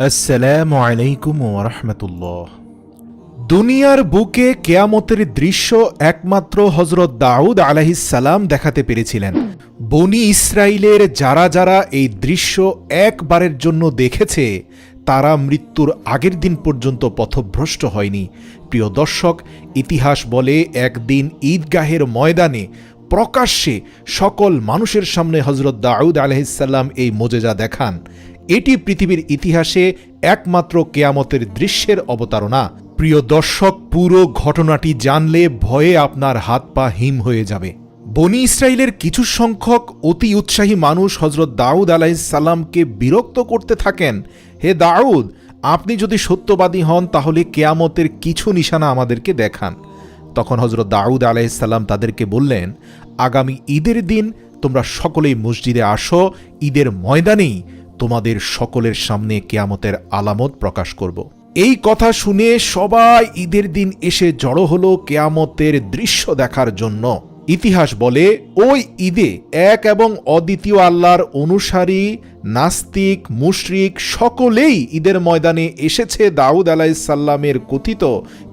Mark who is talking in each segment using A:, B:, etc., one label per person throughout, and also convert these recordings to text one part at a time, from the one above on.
A: আসসালামু আলাইকুম ওয়া রাহমাতুল্লাহ। দুনিয়ার বুকে কিয়ামতের দৃশ্য একমাত্র হযরত দাউদ আলাইহিস সালাম দেখাতে পেরেছিলেন। বনি ইসরাইলের যারা যারা এই দৃশ্য একবারের জন্য দেখেছে তারা মৃত্যুর আগের দিন পর্যন্ত পথভ্রষ্ট হয়নি। প্রিয় দর্শক, ইতিহাস বলে একদিন ঈদগাহের ময়দানে প্রকাশ্যে সকল মানুষের সামনে হযরত দাউদ আলাইহিস সালাম এই মোজেজা দেখান। এটি পৃথিবীর ইতিহাসে একমাত্র কিয়ামতের দৃশ্যের অবতারণা। প্রিয় দর্শক, পুরো ঘটনাটি জানলে ভয়ে আপনার হাত পা হিম হয়ে যাবে। বনি ইসরাইলের কিছু সংখ্যক অতি উৎসাহী মানুষ হযরত দাউদ আলাইহিস সালামকে বিরক্ত করতে থাকেন, হে দাউদ, আপনি যদি সত্যবাদী হন তাহলে কিয়ামতের কিছু নিশানা আমাদেরকে দেখান। তখন হযরত দাউদ আলাইহিস সালাম তাদেরকে বললেন, আগামী ঈদের দিন তোমরা সকলেই মসজিদে আসো, ঈদের ময়দানেই তোমাদের সকলের সামনে কিয়ামতের আলামত প্রকাশ করব। এই কথা শুনে সবাই ঈদের দিন এসে জড়ো হলো কিয়ামতের দৃশ্য দেখার জন্য। ইতিহাস বলে ওই ঈদে এক এবং অদ্বিতীয় আল্লাহর অনুসারী, নাস্তিক, মুশরিক সকলেই ঈদের ময়দানে এসেছে দাউদ আলাইহিস সালামের কথিত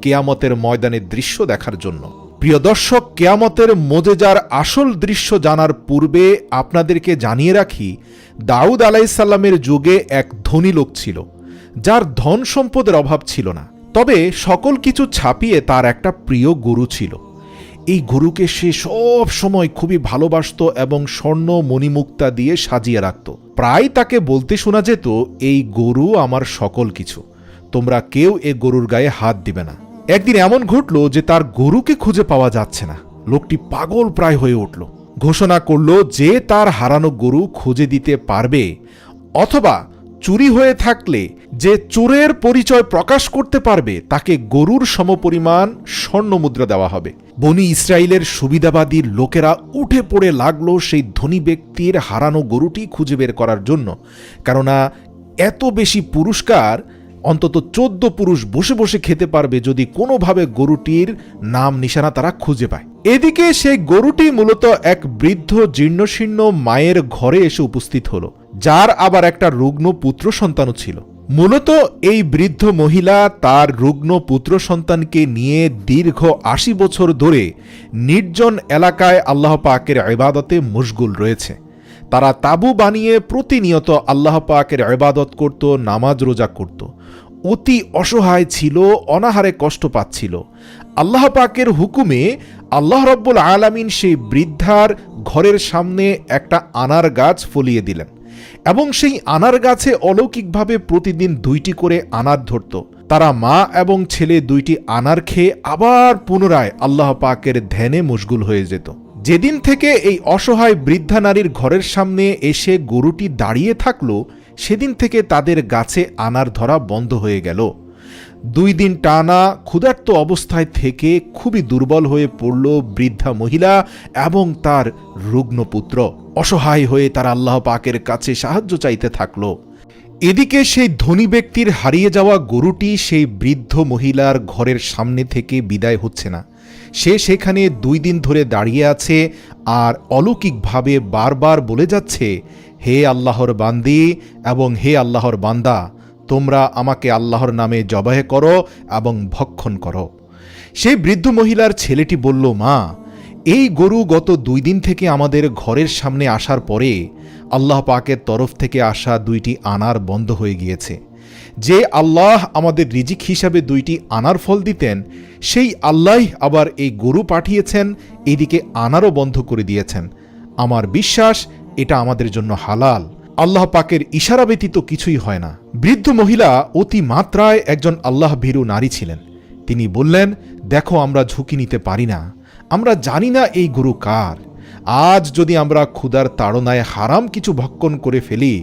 A: কিয়ামতের ময়দানের দৃশ্য দেখার জন্য। প্রিয় দর্শক, কিয়ামতের মোজেজার আসল দৃশ্য জানার পূর্বে আপনাদেরকে জানিয়ে রাখি, দাউদ আলাইহিস সালামের যুগে এক ধনী লোক ছিল যার ধন সম্পদের অভাব ছিল না। তবে সকল কিছু ছাপিয়ে তার একটা প্রিয় গরু ছিল। এই গরুকে সে সব সময় খুবই ভালোবাসত এবং স্বর্ণ মণিমুক্তা দিয়ে সাজিয়ে রাখত। প্রায় তাকে বলতে শোনা যেত, এই গরু আমার সকল কিছু, তোমরা কেউ এ গরুর গায়ে হাত দিবে না। একদিন এমন ঘটল যে তার গরুকে খুঁজে পাওয়া যাচ্ছে না। লোকটি পাগল প্রায় হয়ে উঠল। ঘোষণা করল যে তার হারানো গরু খুঁজে দিতে পারবে অথবা চুরি হয়ে থাকলে যে চোরের পরিচয় প্রকাশ করতে পারবে তাকে গরুর সমপরিমাণ স্বর্ণ মুদ্রা দেওয়া হবে। বনি ইসরাইলের সুবিধাবাদী লোকেরা উঠে পড়ে লাগলো সেই ধনী ব্যক্তির হারানো গরুটি খুঁজে বের করার জন্য। কেননা এত বেশি পুরস্কার অন্তত 14 পুরুষ বসে বসে খেতে পারবে যদি কোনোভাবে গরুটির নাম নিশানা তারা খুঁজে পায়। এদিকে সেই গরুটি মূলত এক বৃদ্ধ জীর্ণশীর্ণ মায়ের ঘরে এসে উপস্থিত হলো, যার আবার একটা রুগ্ন পুত্র সন্তানও ছিল। মূলত এই বৃদ্ধ মহিলা তার রুগ্ন পুত্র সন্তানকে নিয়ে দীর্ঘ 80 বছর ধরে নির্জন এলাকায় আল্লাহ পাকের ইবাদতে মশগুল রয়েছে। তারা তাঁবু বানিয়ে প্রতিনিয়ত আল্লাহ পাকের ইবাদত করত, নামাজ রোজা করত। অতি অসহায় ছিল, অনাহারে কষ্ট পাচ্ছিল। আল্লাহ পাকের হুকুমে আল্লাহ রাব্বুল আলামিন সেই বৃদ্ধার ঘরের সামনে একটা আনার গাছ ফলিয়ে দিলেন এবং সেই আনার গাছে অলৌকিকভাবে প্রতিদিন 2টি করে আনার ধরত। তারা মা এবং ছেলে 2টি আনার খেয়ে আবার পুনরায় আল্লাহ পাকের ধ্যানে মশগুল হয়ে যেত। যেদিন থেকে এই অসহায় বৃদ্ধা নারীর ঘরের সামনে এসে গরুটি দাঁড়িয়ে থাকলো, সেদিন থেকে তাদের গাছে আনার ধরা বন্ধ হয়ে গেল। 2 দিন টানা ক্ষুধার্ত অবস্থায় থেকে খুবই দুর্বল হয়ে পড়ল বৃদ্ধা মহিলা এবং তার রুগ্ন পুত্র। অসহায় হয়ে তারা আল্লাহ পাকের কাছে সাহায্য চাইতে থাকল। এদিকে সেই ধনী ব্যক্তির হারিয়ে যাওয়া গরুটি সেই বৃদ্ধ মহিলার ঘরের সামনে থেকে বিদায় হচ্ছে না। সে সেখানে 2 দিন ধরে দাঁড়িয়ে আছে আর অলৌকিকভাবে বারবার বলে যাচ্ছে, হে আল্লাহর বান্দি এবং হে আল্লাহর বান্দা, তোমরা আমাকে আল্লাহর নামে জবাহ করো এবং ভক্ষণ করো। সেই বৃদ্ধ মহিলার ছেলেটি বলল, মা, এই গরু গত 2 দিন থেকে আমাদের ঘরের সামনে আসার পরে আল্লাহ পাকের তরফ থেকে আসা 2টি আনার বন্ধ হয়ে গিয়েছে। যে আল্লাহ আমাদের রিজিক হিসাবে 2টি আনার ফল দিতেন, সেই আল্লাহ আবার এই গরু পাঠিয়েছেন, এদিকে আনারও বন্ধ করে দিয়েছেন। আমার বিশ্বাস এটা আমাদের জন্য হালাল। আল্লাহ পাকের ইশারা ব্যতীত কিছুই হয় না। বৃদ্ধ মহিলা অতি মাত্রায় একজন আল্লাহ ভীরু নারী ছিলেন। তিনি বললেন, দেখো, আমরা ঝুঁকি নিতে পারি না, আমরা জানি না এই গরু কার। আজ যদি আমরা ক্ষুধার তাড়নায় হারাম কিছু ভক্ষণ করে ফেলি,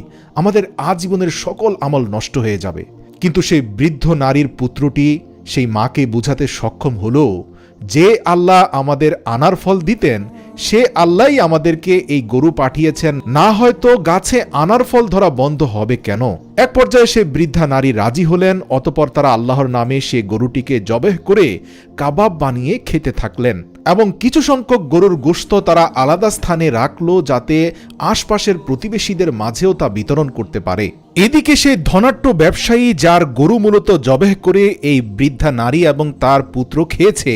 A: আমাদের আজীবনের সকল আমল নষ্ট হয়ে যাবে। কিন্তু সেই বৃদ্ধ নারীর পুত্রটি সেই মাকে বুঝাতে সক্ষম হলো যে আল্লাহ আমাদের আনার ফল দিতেন, সে আল্লাহই আমাদেরকে এই গরু পাঠিয়েছেন, না হয়তো গাছে আনার ফল ধরা বন্ধ হবে কেন। এক পর্যায়ে সে বৃদ্ধা নারী রাজি হলেন। অতঃপর তারা আল্লাহর নামে সে গরুটিকে জবেহ করে কাবাব বানিয়ে খেতে থাকলেন। এবং কিছু সংখ্যক গরুর গোশত তারা আলাদা স্থানে রাখল যাতে আশপাশের প্রতিবেশীদের মাঝেও তা বিতরণ করতে পারে। এদিকে সেই ধনাঢ্য ব্যবসায়ী যার গরু মূলত জবেহ করে এই বৃদ্ধা নারী এবং তার পুত্র খেয়েছে,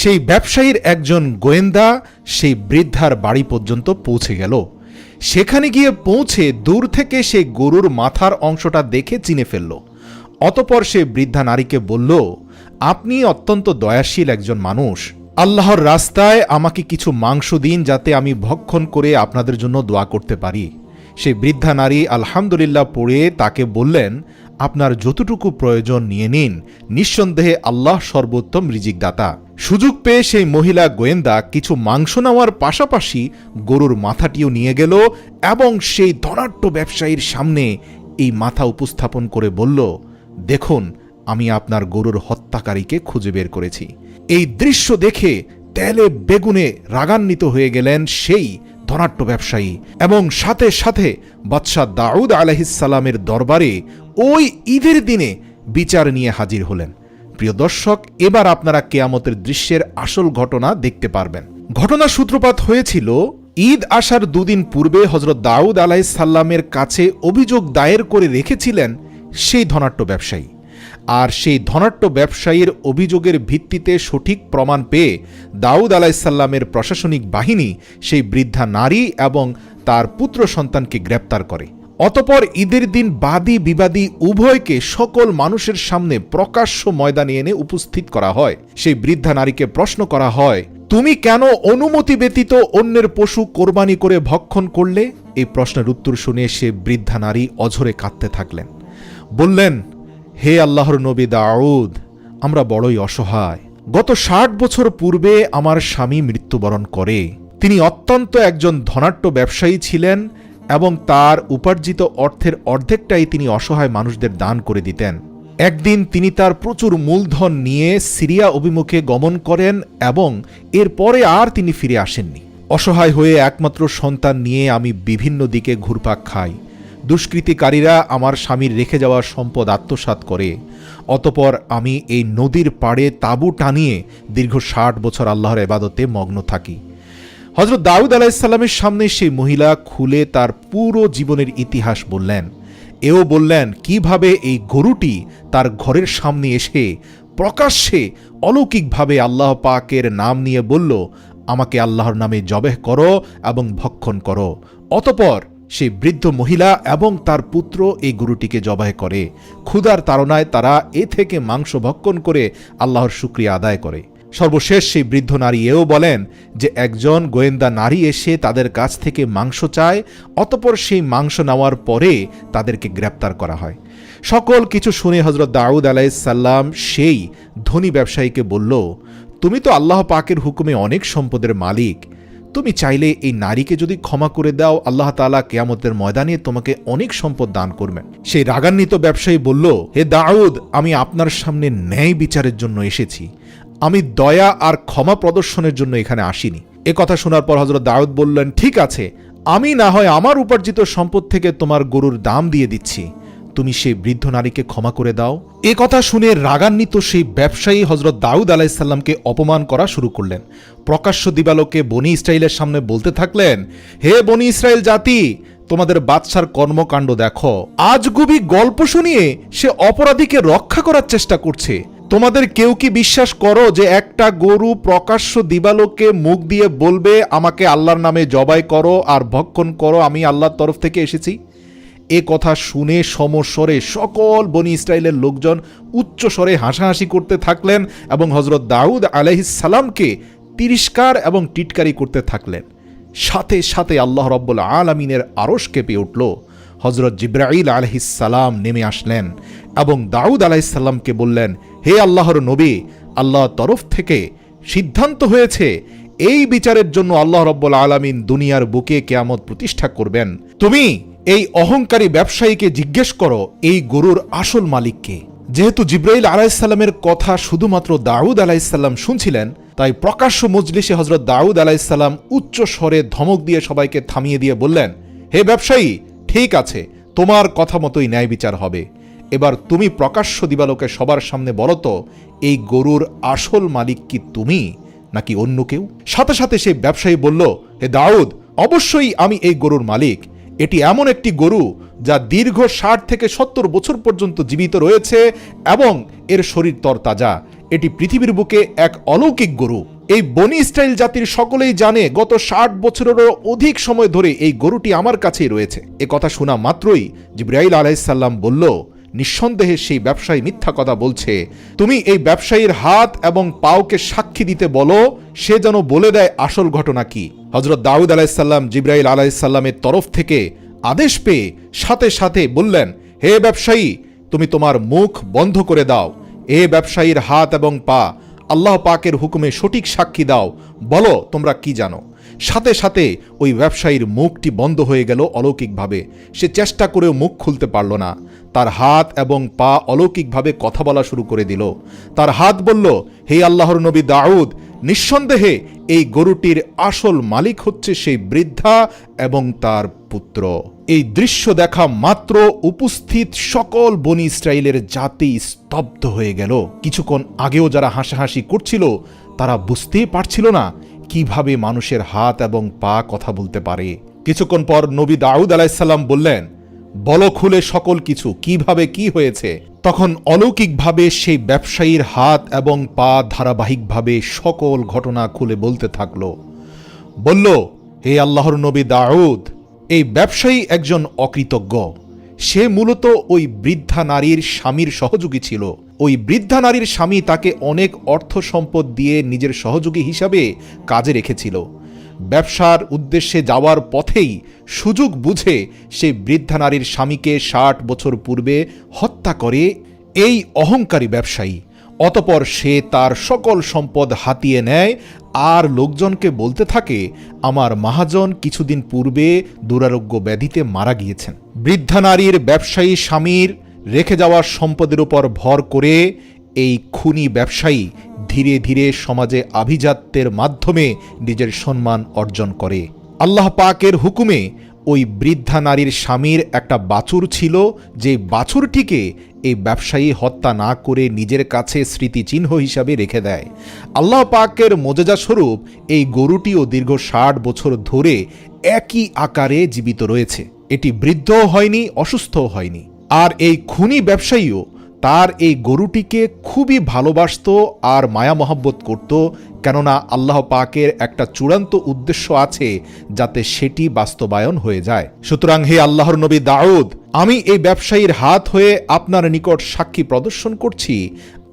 A: সেই ব্যবসায়ীর একজন গোয়েন্দা সেই বৃদ্ধার বাড়ি পর্যন্ত পৌঁছে গেল। সেখানে গিয়ে পৌঁছে দূর থেকে সেই গরুর মাথার অংশটা দেখে চিনে ফেলল। অতপর সে বৃদ্ধা নারীকে বলল, আপনি অত্যন্ত দয়াশীল একজন মানুষ, আল্লাহর রাস্তায় আমাকে কিছু মাংস দিন যাতে আমি ভক্ষণ করে আপনাদের জন্য দোয়া করতে পারি। সেই বৃদ্ধা নারী আলহামদুলিল্লাহ পড়ে তাকে বললেন, আপনার যতটুকু প্রয়োজন নিয়ে নিন, নিঃসন্দেহে আল্লাহ সর্বোত্তম রিজিকদাতা। সুযোগ পেয়ে সেই মহিলা গোয়েন্দা কিছু মাংস নেওয়ার পাশাপাশি গরুর মাথাটিও নিয়ে গেল এবং সেই ধনাঢ্য ব্যবসায়ীর সামনে এই মাথা উপস্থাপন করে বলল, দেখুন, আমি আপনার গরুর হত্যাকারীকে খুঁজে বের করেছি। এই দৃশ্য দেখে তেলে বেগুনে রাগান্বিত হয়ে গেলেন সেই ধনাঢ্য ব্যবসায়ী এবং সাথে সাথে বাদশাহ দাউদ আলাইহিসসালামের দরবারে ওই ঈদের দিনে বিচার নিয়ে হাজির হলেন। প্রিয় দর্শক, এবার আপনারা কিয়ামতের দৃশ্যের আসল ঘটনা দেখতে পারবেন। ঘটনা সূত্রপাত হয়েছিল ঈদ আসার দুদিন পূর্বে হযরত দাউদ আলাইহিসসালামের কাছে অভিযোগ দায়ের করে রেখেছিলেন সেই ধনাঢ্য ব্যবসায়ী। আর সেই ধনাঢ্য ব্যবসায়ীর অভিযোগের ভিত্তিতে সঠিক প্রমাণ পেয়ে দাউদ আলাইহিসসালামের প্রশাসনিক বাহিনী সেই বৃদ্ধা নারী এবং তার পুত্র সন্তানকে গ্রেপ্তার করে। অতপর ঈদের দিন বাদী বিবাদী উভয়কে সকল মানুষের সামনে প্রকাশ্য ময়দানে এনে উপস্থিত করা হয়। সেই বৃদ্ধা নারীকে প্রশ্ন করা হয়, তুমি কেন অনুমতি ব্যতীত অন্যের পশু কোরবানি করে ভক্ষণ করলে? এই প্রশ্নের উত্তর শুনে সে বৃদ্ধা নারী অঝরে কাঁদতে থাকলেন। বললেন, হে আল্লাহর নবী দাউদ, আমরা বড়ই অসহায়। গত ৬০ বছর পূর্বে আমার স্বামী মৃত্যুবরণ করে। তিনি অত্যন্ত একজন ধনাঢ্য ব্যবসায়ী ছিলেন এবং তার উপার্জিত অর্থের অর্ধেকটাই তিনি অসহায় মানুষদের দান করে দিতেন। একদিন তিনি তার প্রচুর মূলধন নিয়ে সিরিয়া অভিমুখে গমন করেন এবং এরপরে আর তিনি ফিরে আসেননি। অসহায় হয়ে একমাত্র সন্তান নিয়ে আমি বিভিন্ন দিকে ঘুরপাক খাই। দুষ্কৃতিকারীরা আমার স্বামীর রেখে যাওয়া সম্পদ আত্মসাৎ করে। অতপর আমি এই নদীর পাড়ে তাঁবু টানিয়ে দীর্ঘ ৬০ বছর আল্লাহর ইবাদতে মগ্ন থাকি। হযরত দাউদ আলাইহিসসালামের সামনে সেই মহিলা খুলে তার পুরো জীবনের ইতিহাস বললেন। এও বললেন কিভাবে এই গরুটি তার ঘরের সামনে এসে প্রকাশ্যে অলৌকিকভাবে আল্লাহ পাকের নাম নিয়ে বলল, আমাকে আল্লাহর নামে জবেহ করো এবং ভক্ষণ করো। অতপর সেই বৃদ্ধ মহিলা এবং তার পুত্র এই গরুটিকে জবাই করে। ক্ষুধার তাড়নায় তারা এ থেকে মাংস ভক্ষণ করে আল্লাহর শুকরিয়া আদায় করে। সর্বশেষ সেই বৃদ্ধ নারী এও বলেন যে একজন গোয়েন্দা নারী এসে তাদের কাছ থেকে মাংস চায়, অতপর সেই মাংস নেওয়ার পরে তাদেরকে গ্রেপ্তার করা হয়। সকল কিছু শুনে হযরত দাউদ আলাইহিসসালাম সেই ধনী ব্যবসায়ীকে বলল, তুমি তো আল্লাহ পাকের হুকুমে অনেক সম্পদের মালিক, তুমি চাইলে এই নারীকে যদি ক্ষমা করে দাও, আল্লাহ তাআলা কিয়ামতের ময়দানে তোমাকে অনেক সম্পদ দান করবেন। সেই রাগান্বিত ব্যবসায়ী বলল, হে দাউদ, আমি আপনার সামনে ন্যায় বিচারের জন্য এসেছি, আমি দয়া আর ক্ষমা প্রদর্শনের জন্য এখানে আসিনি। এ কথা শোনার পর হযরত দাউদ বললেন, ঠিক আছে, আমি না হয় আমার উপার্জিত সম্পদ থেকে তোমার গরুর দাম দিয়ে দিচ্ছি, তুমি সেই বৃদ্ধ নারীকে ক্ষমা করে দাও। এ কথা শুনে রাগান্বিত সেই ব্যবসায়ী হযরত দাউদ আলাইহিসসালামকে অপমান করা শুরু করলেন। প্রকাশ্য দিবালোকে বনি ইসরাইলের সামনে বলতে থাকলেন, হে বনি ইসরাইল জাতি, তোমাদের বাদশার কর্মকাণ্ড দেখো। আজগুবি গল্প শুনিয়ে সে অপরাধীকে রক্ষা করার চেষ্টা করছে। তোমাদের কেউ কি বিশ্বাস করো যে একটা গরু প্রকাশ্য দিবালোকে মুখ দিয়ে বলবে, আমাকে আল্লাহর নামে জবাই করো আর ভক্ষণ করো, আমি আল্লাহর তরফ থেকে এসেছি? এ কথা শুনে সমস্বরে সকল বনি ইসরাইলের লোকজন উচ্চ স্বরে হাসাহাসি করতে থাকলেন এবং হযরত দাউদ আলাইহিসসালামকে তিরস্কার এবং টিটকারি করতে থাকলেন। সাথে সাথে আল্লাহ রাব্বুল আলামিনের আরশ কেঁপে উঠল। হযরত জিবরাইল আলাইহিসসালাম নেমে আসলেন এবং দাউদ আলাইহিসসালামকে বললেন, হে আল্লাহর নবী, আল্লাহর তরফ থেকে সিদ্ধান্ত হয়েছে এই বিচারের জন্য আল্লাহ রাব্বুল আলামিন দুনিয়ার বুকে কিয়ামত প্রতিষ্ঠা করবেন। তুমি এই অহংকারী ব্যবসায়ীকে জিজ্ঞেস করো এই গরুর আসল মালিককে। যেহেতু জিবরাইল আলাইহিসসালামের কথা শুধুমাত্র দাউদ আলাইহিসসালাম শুনছিলেন, তাই প্রকাশ্য মজলিসে হযরত দাউদ আলাইহিসসালাম উচ্চ স্বরে ধমক দিয়ে সবাইকে থামিয়ে দিয়ে বললেন, হে ব্যবসায়ী, ঠিক আছে, তোমার কথা মতোই ন্যায় বিচার হবে। এবার তুমি প্রকাশ্য দিবালোকে সবার সামনে বলো তো, এই গরুর আসল মালিক কি তুমি নাকি অন্য কেউ? সাথে সাথে সেই ব্যবসায়ী বলল, হে দাউদ, অবশ্যই আমি এই গরুর মালিক। এটি এমন একটি গরু যা দীর্ঘ 60 থেকে 70 বছর পর্যন্ত জীবিত রয়েছে এবং এর শরীর তরতাজা। এটি পৃথিবীর বুকে এক অলৌকিক গরু। এই বনি ইসরাইল জাতির সকলেই জানে গত 60 বছরেরও অধিক সময় ধরে এই গরুটি আমার কাছেই রয়েছে। এ কথা শোনা মাত্রই জিবরাইল আলাইহিস সালাম বলল, নিঃসন্দেহে সেই ব্যবসায়ী মিথ্যা কথা বলছে। তুমি এই ব্যবসায়ীর হাত এবং পাওকে সাক্ষী দিতে বলো, সে যেন বলে দেয় আসল ঘটনা কি। হযরত দাউদ আলাইহিস সালাম জিবরাইল আলাইহিস সালামের তরফ থেকে আদেশ পেয়ে সাথে সাথে বললেন, হে ব্যবসায়ী, তুমি তোমার মুখ বন্ধ করে দাও। এ ব্যবসায়ীর হাত এবং পা আল্লাহ পাকের হুকুমে সঠিক সাক্ষী দাও, বলো তোমরা কি জানো। সাথে সাথে ওই ব্যবসায়ীর মুখটি বন্ধ হয়ে গেল অলৌকিকভাবে। সে চেষ্টা করেও মুখ খুলতে পারল না। তার হাত এবং পা অলৌকিকভাবে কথা বলা শুরু করে দিল। তার হাত বলল, হে আল্লাহর নবী দাউদ, নিঃসন্দেহে এই গরুটির আসল মালিক হচ্ছে সেই বৃদ্ধা এবং তার পুত্র। এই দৃশ্য দেখা মাত্র উপস্থিত সকল বনি ইসরাইলের জাতি স্তব্ধ হয়ে গেল। কিছুক্ষণ আগেও যারা হাসাহাসি করছিল তারা বুঝতেই পারছিল না কিভাবে মানুষের হাত এবং পা কথা বলতে পারে। কিছুক্ষণ পর নবী দাউদ আলাইহিস সালাম বললেন, বলো খুলে সকল কিছু, কিভাবে কি হয়েছে। তখন অলৌকিকভাবে সেই ব্যবসায়ীর হাত এবং পা ধারাবাহিকভাবে সকল ঘটনা খুলে বলতে থাকলো। বলল, হে আল্লাহর নবী দাউদ, এই ব্যবসায়ী একজন অকৃতজ্ঞ। সে মূলত ওই বৃদ্ধা নারীর স্বামীর সহযোগী ছিল। ওই বৃদ্ধা নারীর স্বামী তাকে অনেক অর্থ সম্পদ দিয়ে নিজের সহযোগী হিসাবে কাজে রেখেছিল। ব্যবসার উদ্দেশ্যে যাওয়ার পথেই সুযোগ বুঝে সেই বৃদ্ধা নারীর স্বামীকে 60 বছর পূর্বে হত্যা করে এই অহংকারী ব্যবসায়ী। অতপর সে তার সকল সম্পদ হাতিয়ে নেয় আর লোকজনকে বলতে থাকে, আমার মহাজন কিছুদিন পূর্বে দুরারোগ্য ব্যাধিতে মারা গিয়েছেন। বৃদ্ধা নারীর ব্যবসায়ী স্বামীর রেখে যাওয়া সম্পদের উপর ভর করে এই খুনি ব্যবসায়ী ধীরে ধীরে সমাজে আভিজাত্যের মাধ্যমে নিজের সম্মান অর্জন করে। আল্লাহ পাকের হুকুমে ওই বৃদ্ধা নারীর স্বামীর একটা বাছুর ছিল, যে বাছুরটিকে এই ব্যবসায়ী হত্যা না করে নিজের কাছে স্মৃতিচিহ্ন হিসাবে রেখে দেয়। আল্লাহ পাকের মোজেজা স্বরূপ এই গরুটিও দীর্ঘ 60 বছর ধরে একই আকারে জীবিত রয়েছে। এটি বৃদ্ধও হয়নি, অসুস্থও হয়নি। আর এই খুনি ব্যবসায়ীও তার এই গরুটিকে খুবই ভালোবাসত আর মায়া মহব্বত করত, কেননা আল্লাহ পাকের একটা চূড়ান্ত উদ্দেশ্য আছে যাতে সেটি বাস্তবায়ন হয়ে যায়। সুতরাং হে আল্লাহর নবী দাউদ, আমি এই ব্যবসায়ীর হাত হয়ে আপনার নিকট সাক্ষী প্রদর্শন করছি,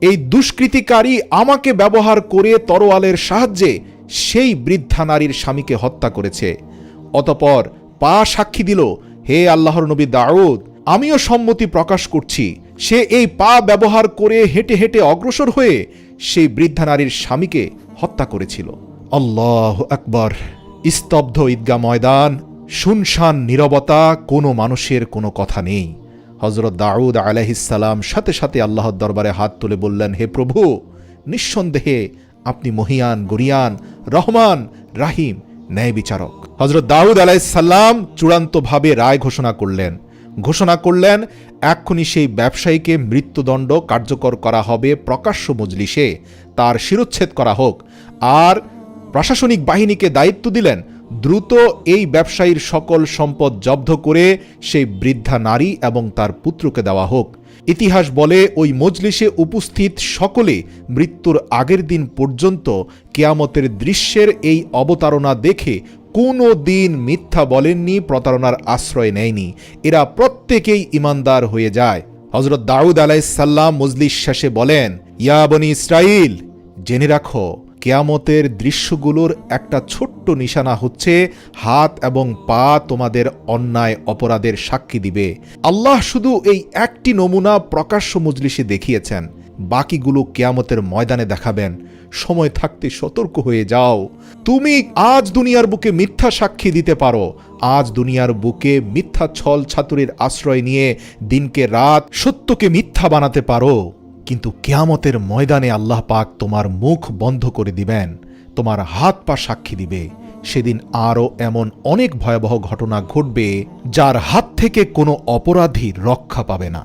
A: এই দুষ্কৃতিকারী আমাকে ব্যবহার করে তরোয়ালের সাহায্যে সেই বৃদ্ধা নারীর স্বামীকে হত্যা করেছে। অতপর পা সাক্ষী দিল, হে আল্লাহর নবী দাউদ, আমিও সম্মতি প্রকাশ করছি, সে এই পা ব্যবহার করে হেঁটে হেঁটে অগ্রসর হয়ে সেই বৃদ্ধা নারীর স্বামীকে হত্যা করেছিল। আল্লাহু আকবার। স্তব্ধ ঈদগাহ ময়দান, শুনশান নীরবতা, কোনো মানুষের কোনো কথা নেই। হযরত দাউদ আলাইহিস সালাম সাথে সাথে আল্লাহর দরবারে হাত তুলে বললেন, হে প্রভু, নিঃসন্দেহে আপনি মহিয়ান, গরিয়ান, রহমান, রাহিম, ন্যায় বিচারক। হযরত দাউদ আলাইহিস সালাম চূড়ান্তভাবে রায় ঘোষণা করলেন এক্ষুনি সেই ব্যবসায়ীকে মৃত্যুদণ্ড কার্যকর করা হবে প্রকাশ্য মজলিসে, তার শিরচ্ছেদ করা হোক। আর প্রশাসনিক বাহিনীকে দায়িত্ব দিলেন দ্রুত এই ব্যবসায়ীর সকল সম্পদ জব্দ করে সেই বৃদ্ধা নারী এবং তার পুত্রকে দেওয়া হোক। ইতিহাস বলে ওই মজলিসে উপস্থিত সকলে মৃত্যুর আগের দিন পর্যন্ত কিয়ামতের দৃশ্যের এই অবতারণা দেখে কোনো দিন মিথ্যা বলেননি, প্রতারণার আশ্রয় নেয়নি। এরা প্রত্যেকেই ইমানদার হয়ে যায়। হযরত দাউদ আলাইহিস সালাম মজলিস শেষে বলেন, ইয়া বনি ইসরাইল, জেনে রাখো, কিয়ামতের দৃশ্যগুলোর একটা ছোট্ট নিশানা হচ্ছে হাত এবং পা তোমাদের অন্যায় অপরাধের সাক্ষী দিবে। আল্লাহ শুধু এই একটি নমুনা প্রকাশ্য মজলিসে দেখিয়েছেন, বাকিগুলো কিয়ামতের ময়দানে দেখাবেন। সময় থাকতে সতর্ক হয়ে যাও। তুমি আজ দুনিয়ার বুকে মিথ্যা সাক্ষী দিতে পারো, আজ দুনিয়ার বুকে মিথ্যা ছল ছাতুরির আশ্রয় নিয়ে দিনকে রাত, সত্যকে মিথ্যা বানাতে পারো, কিন্তু কিয়ামতের ময়দানে আল্লাহ পাক তোমার মুখ বন্ধ করে দিবেন, তোমার হাত পা সাক্ষী দিবে। সেদিন আরও এমন অনেক ভয়াবহ ঘটনা ঘটবে যার হাত থেকে কোনো অপরাধী রক্ষা পাবে না।